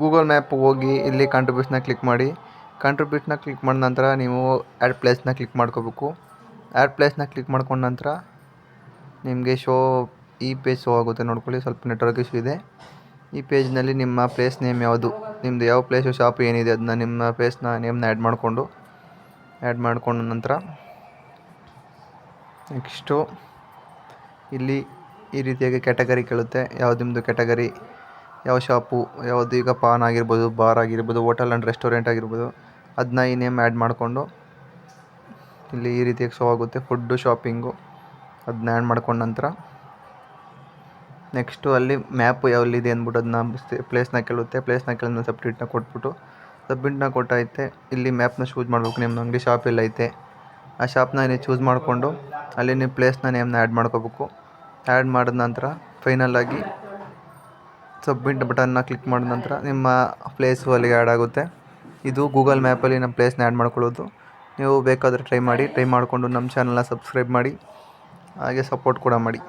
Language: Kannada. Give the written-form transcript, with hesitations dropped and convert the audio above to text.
ಗೂಗಲ್ ಮ್ಯಾಪ್ ಹೋಗಿ ಇಲ್ಲಿ ಕಾಂಟ್ರಿಬ್ಯೂಷನ್ನ ಕ್ಲಿಕ್ ಮಾಡಿ. ಕಾಂಟ್ರಿಬ್ಯೂಷನ್ನ ಕ್ಲಿಕ್ ಮಾಡಿದ ನಂತರ ನೀವು ಆ್ಯಡ್ ಪ್ಲೇಸ್ನ ಕ್ಲಿಕ್ ಮಾಡ್ಕೋಬೇಕು. ಆ್ಯಡ್ ಪ್ಲೇಸ್ನ ಕ್ಲಿಕ್ ಮಾಡ್ಕೊಂಡ ನಂತರ ನಿಮಗೆ ಈ ಪೇಜ್ ಶೋ ಆಗುತ್ತೆ. ನೋಡ್ಕೊಳ್ಳಿ, ಸ್ವಲ್ಪ ನೆಟ್ವರ್ಕ್ ಇಶ್ಯೂ ಇದೆ. ಈ ಪೇಜ್ನಲ್ಲಿ ನಿಮ್ಮ ಪ್ಲೇಸ್ ನೇಮ್ ಯಾವುದು, ನಿಮ್ಮದು ಯಾವ ಪ್ಲೇಸು ಶಾಪ್ ಏನಿದೆ ಅದನ್ನ ನಿಮ್ಮ ಪ್ಲೇಸ್ನ ನೇಮ್ನ ಆ್ಯಡ್ ಮಾಡ್ಕೊಂಡ ನಂತರ ನೆಕ್ಸ್ಟು ಇಲ್ಲಿ ಈ ರೀತಿಯಾಗಿ ಕ್ಯಾಟಗರಿ ಕೇಳುತ್ತೆ. ಯಾವ್ದು ನಿಮ್ಮದು ಕ್ಯಾಟಗರಿ, ಯಾವ ಶಾಪು, ಯಾವುದು ಈಗ ಪಾನ್ ಆಗಿರ್ಬೋದು, ಬಾರ್ ಆಗಿರ್ಬೋದು, ಹೋಟೆಲ್ ಆ್ಯಂಡ್ ರೆಸ್ಟೋರೆಂಟ್ ಆಗಿರ್ಬೋದು, ಅದನ್ನ ಈ ನೇಮ್ ಆ್ಯಡ್ ಮಾಡಿಕೊಂಡು ಇಲ್ಲಿ ಈ ರೀತಿಯಾಗಿ ಶೋ ಆಗುತ್ತೆ. ಫುಡ್ಡು, ಶಾಪಿಂಗು ಅದನ್ನ ಆ್ಯಡ್ ಮಾಡ್ಕೊಂಡ ನಂತರ ನೆಕ್ಸ್ಟು ಅಲ್ಲಿ ಮ್ಯಾಪು ಎಲ್ಲಿದೆ ಅಂದ್ಬಿಟ್ಟು ಅದನ್ನ ಪ್ಲೇಸ್ನ ಕೇಳುತ್ತೆ. ಪ್ಲೇಸ್ನ ಕೇಳಿದ್ಮೇಲೆ ಸಬ್ಮಿಟ್ನ ಕೊಟ್ಟೈತೆ. ಇಲ್ಲಿ ಮ್ಯಾಪ್ನ ಚೂಸ್ ಮಾಡಬೇಕು. ನಿಮ್ಮ ಅಂಗಡಿ ಶಾಪ್ ಎಲ್ಲೈತೆ ಆ ಶಾಪ್ನ ನೀವು ಚೂಸ್ ಮಾಡಿಕೊಂಡು ಅಲ್ಲಿ ನೀವು ಪ್ಲೇಸ್ನ ನೇಮ್ನ ಆ್ಯಡ್ ಮಾಡ್ಕೋಬೇಕು. ಆ್ಯಡ್ ಮಾಡಿದ ನಂತರ ಫೈನಲಾಗಿ ಸಬ್ಮಿಟ್ ಬಟನ್ನ ಕ್ಲಿಕ್ ಮಾಡಿದ ನಂತರ ನಿಮ್ಮ ಪ್ಲೇಸು ಅಲ್ಲಿಗೆ ಆ್ಯಡ್ ಆಗುತ್ತೆ. ಇದು ಗೂಗಲ್ ಮ್ಯಾಪಲ್ಲಿ ನಮ್ಮ ಪ್ಲೇಸ್ನ ಆ್ಯಡ್ ಮಾಡ್ಕೊಳ್ಳೋದು. ನೀವು ಬೇಕಾದರೆ ಟ್ರೈ ಮಾಡಿಕೊಂಡು ನಮ್ಮ ಚಾನಲ್ನ ಸಬ್ಸ್ಕ್ರೈಬ್ ಮಾಡಿ, ಹಾಗೆ ಸಪೋರ್ಟ್ ಕೂಡ ಮಾಡಿ.